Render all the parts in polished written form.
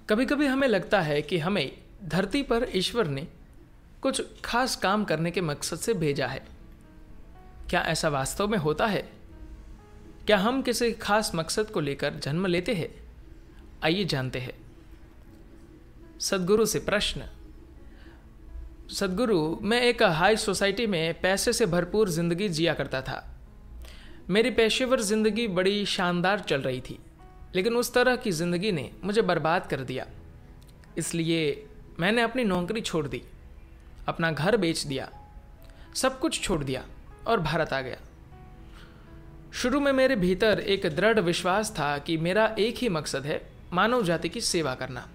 कभी कभी हमें लगता है कि हमें धरती पर ईश्वर ने कुछ खास काम करने के मकसद से भेजा है। क्या ऐसा वास्तव में होता है? क्या हम किसी खास मकसद को लेकर जन्म लेते हैं? आइए जानते हैं। सदगुरु से प्रश्न। सदगुरु, मैं एक हाई सोसाइटी में पैसे से भरपूर जिंदगी जिया करता था। मेरी पेशेवर जिंदगी बड़ी शानदार चल रही थी, लेकिन उस तरह की जिंदगी ने मुझे बर्बाद कर दिया। इसलिए मैंने अपनी नौकरी छोड़ दी, अपना घर बेच दिया, सब कुछ छोड़ दिया और भारत आ गया। शुरू में मेरे भीतर एक दृढ़ विश्वास था कि मेरा एक ही मकसद है, मानव जाति की सेवा करना।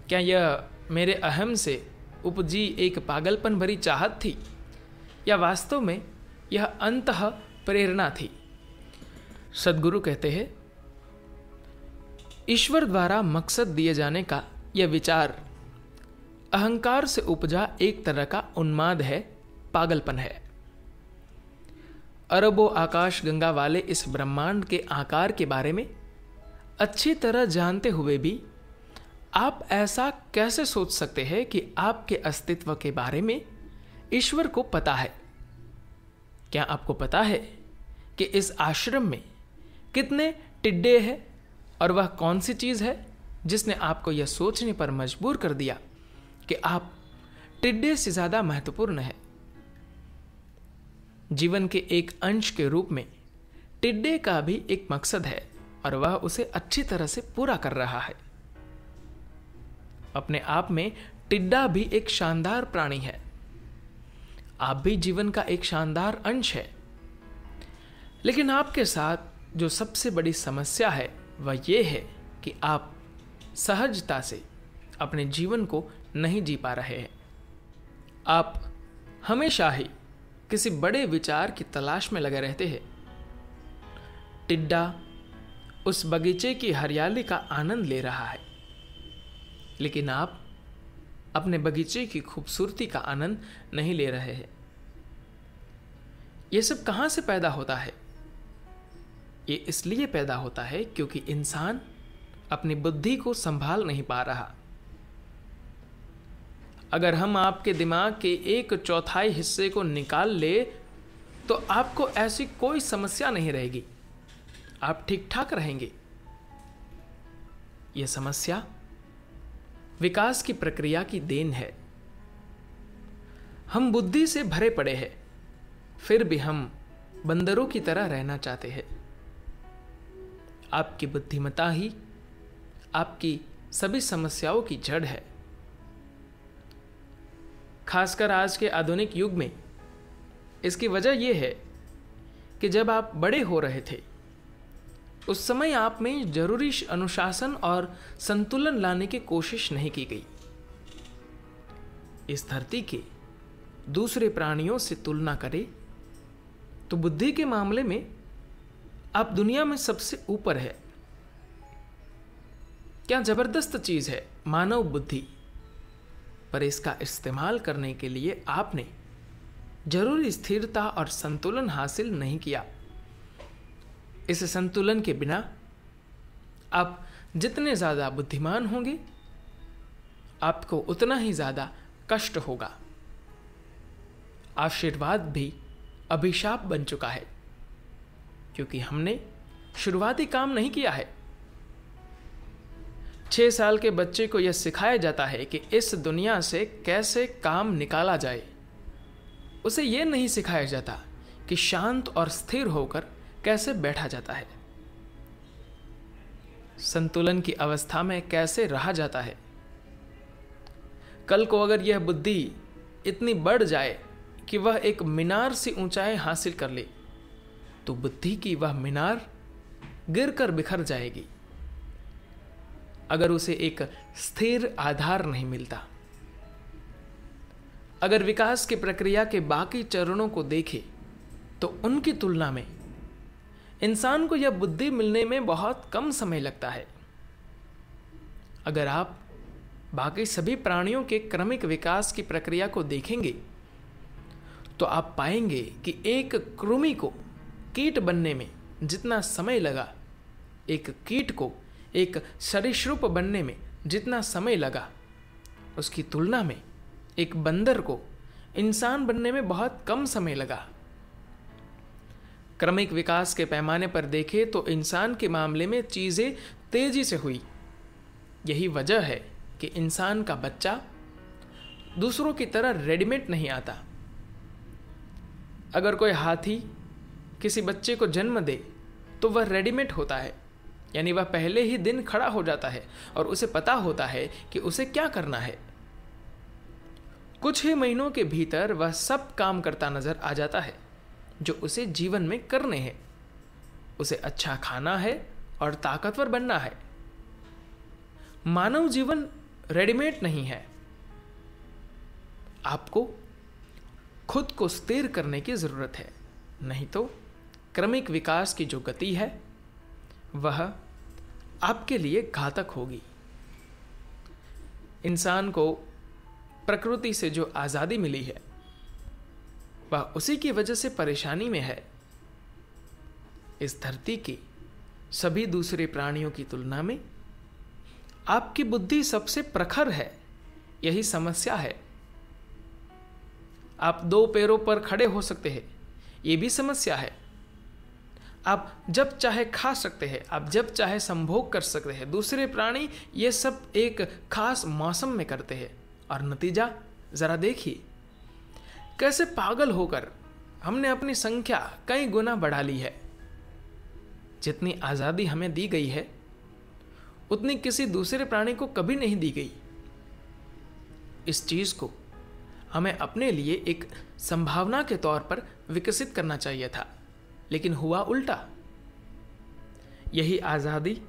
क्या यह मेरे अहम से उपजी एक पागलपन भरी चाहत थी, या वास्तव में यह अंतः प्रेरणा थी? सदगुरु कहते हैं, ईश्वर द्वारा मकसद दिए जाने का यह विचार अहंकार से उपजा एक तरह का उन्माद है, पागलपन है। अरबों आकाश गंगा वाले इस ब्रह्मांड के आकार के बारे में अच्छी तरह जानते हुए भी आप ऐसा कैसे सोच सकते हैं कि आपके अस्तित्व के बारे में ईश्वर को पता है? क्या आपको पता है कि इस आश्रम में कितने टिड्डे हैं और वह कौन सी चीज है जिसने आपको यह सोचने पर मजबूर कर दिया कि आप टिड्डे से ज्यादा महत्वपूर्ण है? जीवन के एक अंश के रूप में टिड्डे का भी एक मकसद है और वह उसे अच्छी तरह से पूरा कर रहा है। अपने आप में टिड्डा भी एक शानदार प्राणी है। आप भी जीवन का एक शानदार अंश है। लेकिन आपके साथ जो सबसे बड़ी समस्या है वह यह है कि आप सहजता से अपने जीवन को नहीं जी पा रहे हैं। आप हमेशा ही किसी बड़े विचार की तलाश में लगे रहते हैं। टिड्डा उस बगीचे की हरियाली का आनंद ले रहा है, लेकिन आप अपने बगीचे की खूबसूरती का आनंद नहीं ले रहे हैं। यह सब कहां से पैदा होता है? ये इसलिए पैदा होता है क्योंकि इंसान अपनी बुद्धि को संभाल नहीं पा रहा। अगर हम आपके दिमाग के 1/4 हिस्से को निकाल ले तो आपको ऐसी कोई समस्या नहीं रहेगी, आप ठीक ठाक रहेंगे। यह समस्या विकास की प्रक्रिया की देन है। हम बुद्धि से भरे पड़े हैं, फिर भी हम बंदरों की तरह रहना चाहते हैं। आपकी बुद्धिमत्ता ही आपकी सभी समस्याओं की जड़ है। खासकर आज के आधुनिक युग में इसकी वजह यह है कि जब आप बड़े हो रहे थे उस समय आप में जरूरी अनुशासन और संतुलन लाने की कोशिश नहीं की गई। इस धरती के दूसरे प्राणियों से तुलना करें तो बुद्धि के मामले में आप दुनिया में सबसे ऊपर है। क्या जबरदस्त चीज है मानव बुद्धि, पर इसका इस्तेमाल करने के लिए आपने जरूरी स्थिरता और संतुलन हासिल नहीं किया। इस संतुलन के बिना आप जितने ज्यादा बुद्धिमान होंगे आपको उतना ही ज्यादा कष्ट होगा। आशीर्वाद भी अभिशाप बन चुका है क्योंकि हमने शुरुआती काम नहीं किया है। 6 साल के बच्चे को यह सिखाया जाता है कि इस दुनिया से कैसे काम निकाला जाए। उसे यह नहीं सिखाया जाता कि शांत और स्थिर होकर कैसे बैठा जाता है, संतुलन की अवस्था में कैसे रहा जाता है। कल को अगर यह बुद्धि इतनी बढ़ जाए कि वह एक मीनार से ऊंचाई हासिल कर ले तो बुद्धि की वह मीनार गिरकर बिखर जाएगी अगर उसे एक स्थिर आधार नहीं मिलता। अगर विकास की प्रक्रिया के बाकी चरणों को देखें तो उनकी तुलना में इंसान को यह बुद्धि मिलने में बहुत कम समय लगता है। अगर आप बाकी सभी प्राणियों के क्रमिक विकास की प्रक्रिया को देखेंगे तो आप पाएंगे कि एक कृमि को कीट बनने में जितना समय लगा, एक कीट को एक सरीसृप बनने में जितना समय लगा, उसकी तुलना में एक बंदर को इंसान बनने में बहुत कम समय लगा। क्रमिक विकास के पैमाने पर देखें तो इंसान के मामले में चीजें तेजी से हुई। यही वजह है कि इंसान का बच्चा दूसरों की तरह रेडीमेड नहीं आता। अगर कोई हाथी किसी बच्चे को जन्म दे तो वह रेडीमेड होता है, यानी वह पहले ही दिन खड़ा हो जाता है और उसे पता होता है कि उसे क्या करना है। कुछ ही महीनों के भीतर वह सब काम करता नजर आ जाता है जो उसे जीवन में करने हैं। उसे अच्छा खाना है और ताकतवर बनना है। मानव जीवन रेडीमेड नहीं है। आपको खुद को स्थिर करने की जरूरत है, नहीं तो क्रमिक विकास की जो गति है वह आपके लिए घातक होगी। इंसान को प्रकृति से जो आजादी मिली है वह उसी की वजह से परेशानी में है। इस धरती की सभी दूसरे प्राणियों की तुलना में आपकी बुद्धि सबसे प्रखर है, यही समस्या है। आप 2 पैरों पर खड़े हो सकते हैं, यह भी समस्या है। आप जब चाहे खा सकते हैं, आप जब चाहे संभोग कर सकते हैं। दूसरे प्राणी ये सब एक खास मौसम में करते हैं और नतीजा जरा देखिए, कैसे पागल होकर हमने अपनी संख्या कई गुना बढ़ा ली है। जितनी आजादी हमें दी गई है उतनी किसी दूसरे प्राणी को कभी नहीं दी गई। इस चीज को हमें अपने लिए एक संभावना के तौर पर विकसित करना चाहिए था, लेकिन हुआ उल्टा। यही आजादी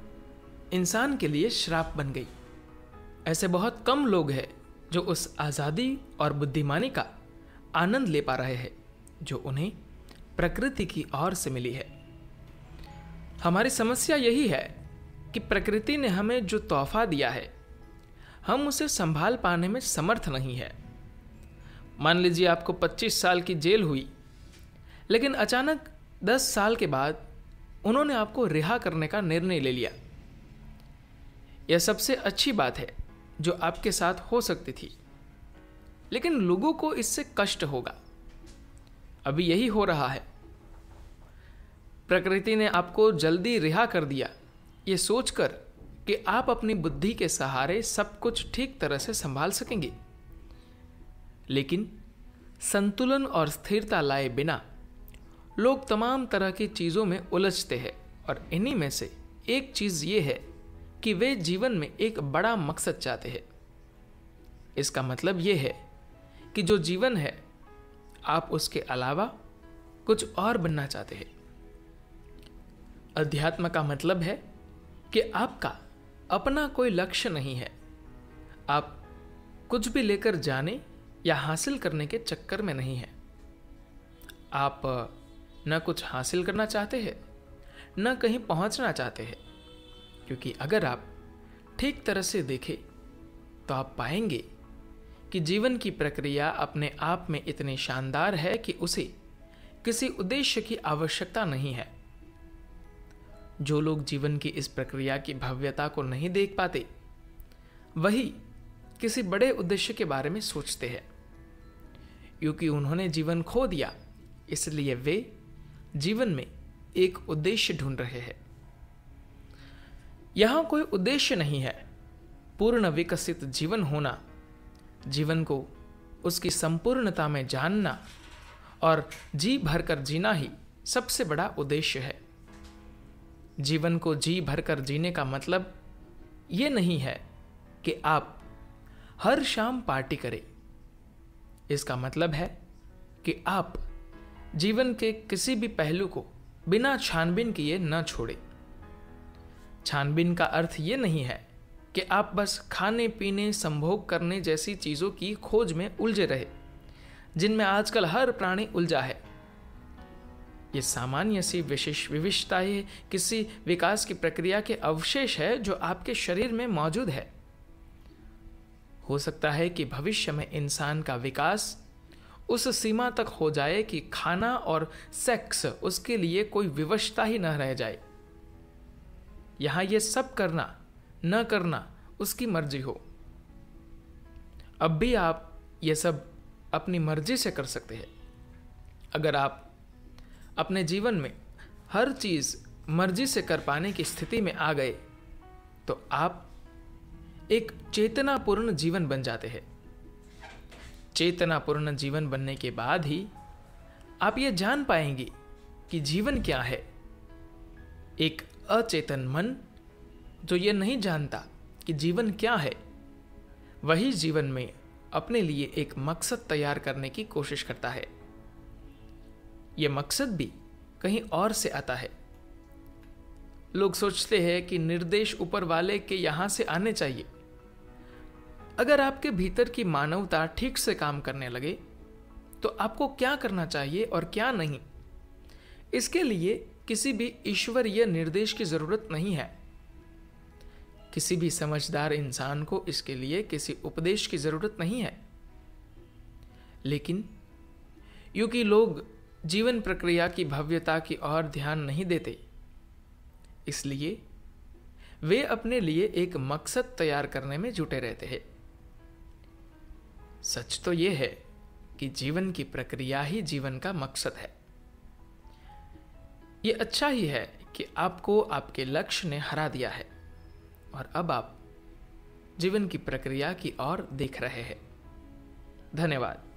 इंसान के लिए श्राप बन गई। ऐसे बहुत कम लोग हैं जो उस आजादी और बुद्धिमानी का आनंद ले पा रहे हैं जो उन्हें प्रकृति की ओर से मिली है। हमारी समस्या यही है कि प्रकृति ने हमें जो तोहफा दिया है हम उसे संभाल पाने में समर्थ नहीं है। मान लीजिए आपको 25 साल की जेल हुई, लेकिन अचानक 10 साल के बाद उन्होंने आपको रिहा करने का निर्णय ले लिया। यह सबसे अच्छी बात है जो आपके साथ हो सकती थी, लेकिन लोगों को इससे कष्ट होगा। अभी यही हो रहा है। प्रकृति ने आपको जल्दी रिहा कर दिया ये सोचकर कि आप अपनी बुद्धि के सहारे सब कुछ ठीक तरह से संभाल सकेंगे, लेकिन संतुलन और स्थिरता लाए बिना लोग तमाम तरह की चीजों में उलझते हैं। और इन्हीं में से एक चीज ये है कि वे जीवन में एक बड़ा मकसद चाहते हैं। इसका मतलब यह है कि जो जीवन है आप उसके अलावा कुछ और बनना चाहते हैं। अध्यात्म का मतलब है कि आपका अपना कोई लक्ष्य नहीं है। आप कुछ भी लेकर जाने या हासिल करने के चक्कर में नहीं है। आप न कुछ हासिल करना चाहते हैं न कहीं पहुंचना चाहते हैं, क्योंकि अगर आप ठीक तरह से देखें तो आप पाएंगे कि जीवन की प्रक्रिया अपने आप में इतनी शानदार है कि उसे किसी उद्देश्य की आवश्यकता नहीं है। जो लोग जीवन की इस प्रक्रिया की भव्यता को नहीं देख पाते वही किसी बड़े उद्देश्य के बारे में सोचते हैं। क्योंकि उन्होंने जीवन खो दिया, इसलिए वे जीवन में एक उद्देश्य ढूंढ रहे हैं। यहां कोई उद्देश्य नहीं है। पूर्ण विकसित जीवन होना, जीवन को उसकी संपूर्णता में जानना और जी भरकर जीना ही सबसे बड़ा उद्देश्य है। जीवन को जी भरकर जीने का मतलब ये नहीं है कि आप हर शाम पार्टी करें। इसका मतलब है कि आप जीवन के किसी भी पहलू को बिना छानबीन किए न छोड़ें। छानबीन का अर्थ ये नहीं है कि आप बस खाने पीने संभोग करने जैसी चीजों की खोज में उलझे रहे, जिनमें आजकल हर प्राणी उलझा है। ये सामान्य सी विविधताएं किसी विकास की प्रक्रिया के अवशेष है जो आपके शरीर में मौजूद है। हो सकता है कि भविष्य में इंसान का विकास उस सीमा तक हो जाए कि खाना और सेक्स उसके लिए कोई विवशता ही न रह जाए। यहां ये सब करना न करना उसकी मर्जी हो। अब भी आप ये सब अपनी मर्जी से कर सकते हैं। अगर आप अपने जीवन में हर चीज मर्जी से कर पाने की स्थिति में आ गए तो आप एक चेतनापूर्ण जीवन बन जाते हैं। चेतनापूर्ण जीवन बनने के बाद ही आप ये जान पाएंगे कि जीवन क्या है। एक अचेतन मन जो ये नहीं जानता कि जीवन क्या है, वही जीवन में अपने लिए एक मकसद तैयार करने की कोशिश करता है। यह मकसद भी कहीं और से आता है। लोग सोचते हैं कि निर्देश ऊपर वाले के यहां से आने चाहिए। अगर आपके भीतर की मानवता ठीक से काम करने लगे तो आपको क्या करना चाहिए और क्या नहीं, इसके लिए किसी भी ईश्वरीय निर्देश की जरूरत नहीं है। किसी भी समझदार इंसान को इसके लिए किसी उपदेश की जरूरत नहीं है। लेकिन क्योंकि लोग जीवन प्रक्रिया की भव्यता की ओर ध्यान नहीं देते, इसलिए वे अपने लिए एक मकसद तैयार करने में जुटे रहते हैं। सच तो यह है कि जीवन की प्रक्रिया ही जीवन का मकसद है। यह अच्छा ही है कि आपको आपके लक्ष्य ने हरा दिया है और अब आप जीवन की प्रक्रिया की ओर देख रहे हैं। धन्यवाद।